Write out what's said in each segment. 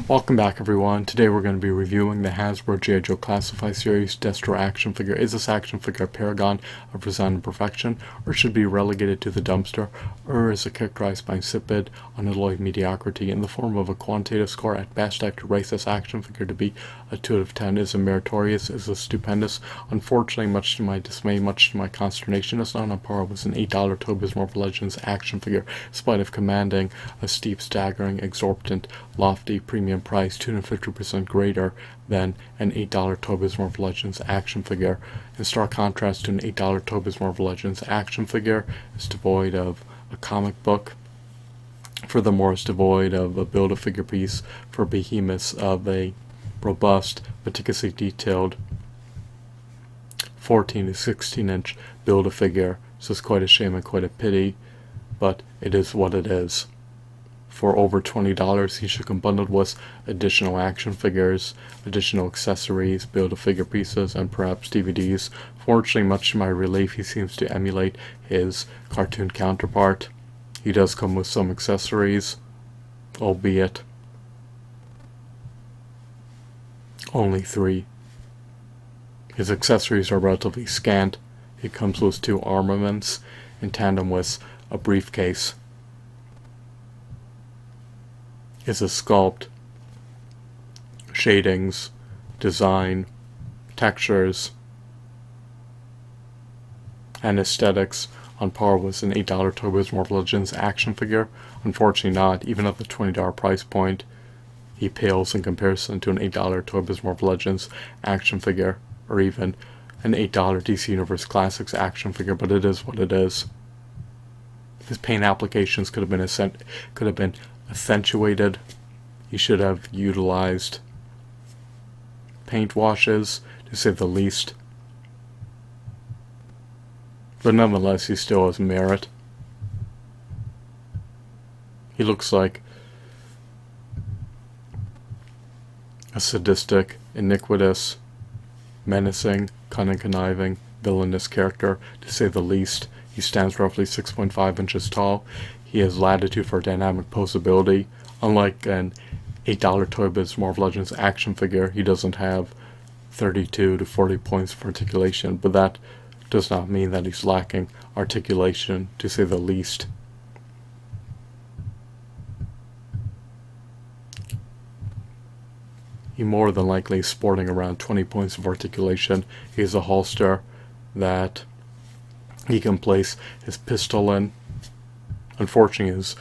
Welcome back everyone. Today we're going to be reviewing the Hasbro G.I. Joe Classify Series Destro action figure. Is this action figure a paragon of design and perfection, or should be relegated to the dumpster, or is it characterized by insipid, unalloyed mediocrity? In the form of a quantitative score, at best I could rate this action figure to be a 2 out of 10. Is it meritorious? Is it stupendous? Unfortunately, much to my dismay, much to my consternation, it's not on par with an $8 Toby's Marvel Legends action figure, in spite of commanding a steep, staggering, exorbitant, lofty, premium price 250% greater than an $8 Toby's Marvel Legends action figure. In stark contrast to an $8 Toby's Marvel Legends action figure, it's devoid of a comic book. Furthermore, it's devoid of a build-a-figure piece for behemoths of a robust, meticulously detailed 14 to 16 inch build-a-figure. So it's quite a shame and quite a pity, but it is what it is. For over $20, he should come bundled with additional action figures, additional accessories, build-a-figure pieces, and perhaps DVDs. Fortunately, much to my relief, he seems to emulate his cartoon counterpart. He does come with some accessories, albeit only 3. His accessories are relatively scant. He comes with 2 armaments in tandem with a briefcase. Is a sculpt, shadings, design, textures, and aesthetics on par with an $8 Toby's Marvel Legends action figure? Unfortunately not. Even at the $20 price point, he pales in comparison to an $8 Toby's Marvel Legends action figure, or even an $8 DC Universe Classics action figure, but it is what it is. His paint applications could have been accentuated. He should have utilized paint washes, to say the least. But nonetheless, he still has merit. He looks like a sadistic, iniquitous, menacing, cunning, conniving, villainous character, to say the least. He stands roughly 6.5 inches tall. He has latitude for dynamic posability. Unlike an $8 Toby's Marvel Legends action figure, he doesn't have 32 to 40 points of articulation, but that does not mean that he's lacking articulation, to say the least. He more than likely is sporting around 20 points of articulation. He has a holster that he can place his pistol in. Unfortunately, his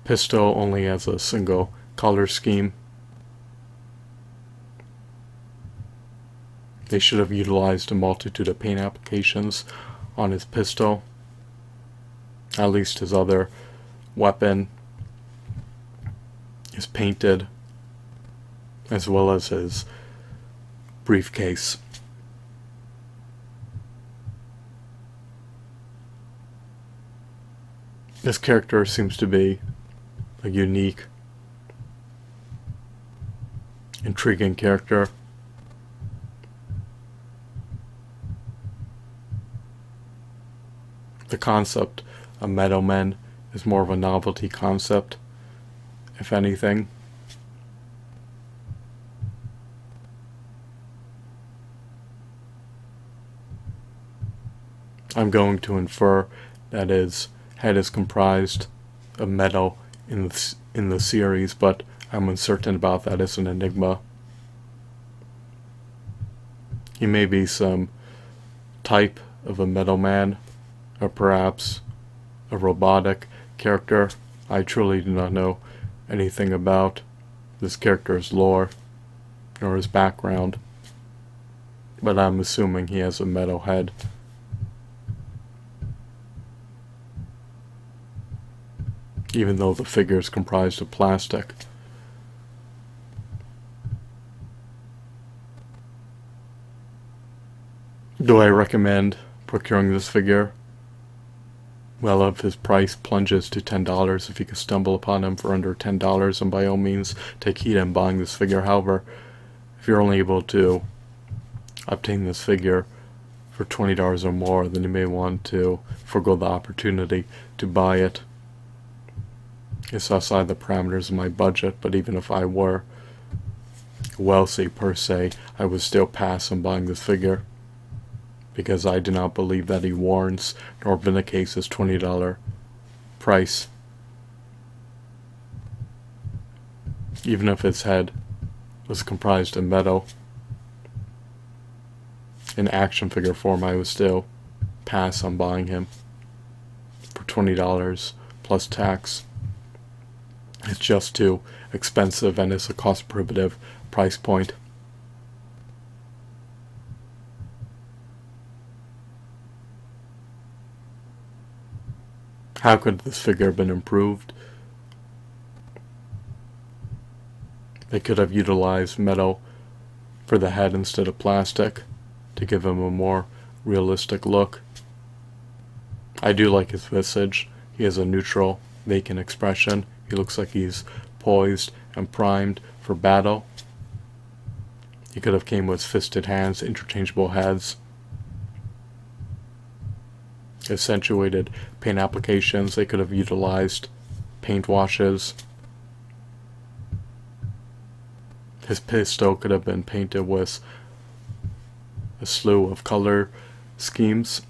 pistol only has a single color scheme. They should have utilized a multitude of paint applications on his pistol. At least his other weapon is painted, as well as his briefcase. This character seems to be a unique, intriguing character. The concept of Metal Men is more of a novelty concept, if anything. I'm going to infer that his head is comprised of metal in the series, but I'm uncertain about that. It's an enigma. He may be some type of a metal man, or perhaps a robotic character. I truly do not know anything about this character's lore or his background, but I'm assuming he has a metal head. Even though the figure is comprised of plastic. Do I recommend procuring this figure? Well, if his price plunges to $10, if you can stumble upon him for under $10, and by all means take heed in buying this figure. However, if you're only able to obtain this figure for $20 or more, then you may want to forego the opportunity to buy it. It's outside the parameters of my budget, but even if I were, wealthy per se, I would still pass on buying this figure, because I do not believe that he warrants nor vindicates his $20 price. Even if his head was comprised of metal, in action figure form, I would still pass on buying him for $20 plus tax. It's just too expensive and it's a cost prohibitive price point. How could this figure have been improved? They could have utilized metal for the head instead of plastic to give him a more realistic look. I do like his visage. He has a neutral, vacant expression. He looks like he's poised and primed for battle. He could have came with fisted hands, interchangeable heads, accentuated paint applications. They could have utilized paint washes. His pistol could have been painted with a slew of color schemes.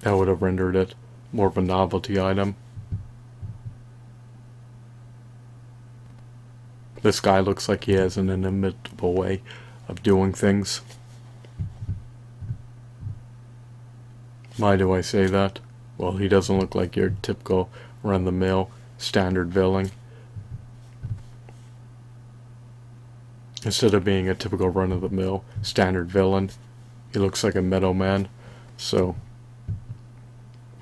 That would have rendered it more of a novelty item. This guy looks like he has an inimitable way of doing things. Why do I say that? Well, he doesn't look like your typical run-of-the-mill standard villain. Instead of being a typical run-of-the-mill standard villain, he looks like a metal man. So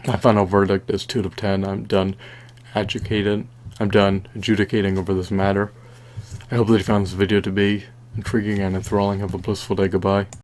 my final verdict is 2 out of 10. I'm done adjudicating over this matter. I hope that you found this video to be intriguing and enthralling. Have a blissful day. Goodbye.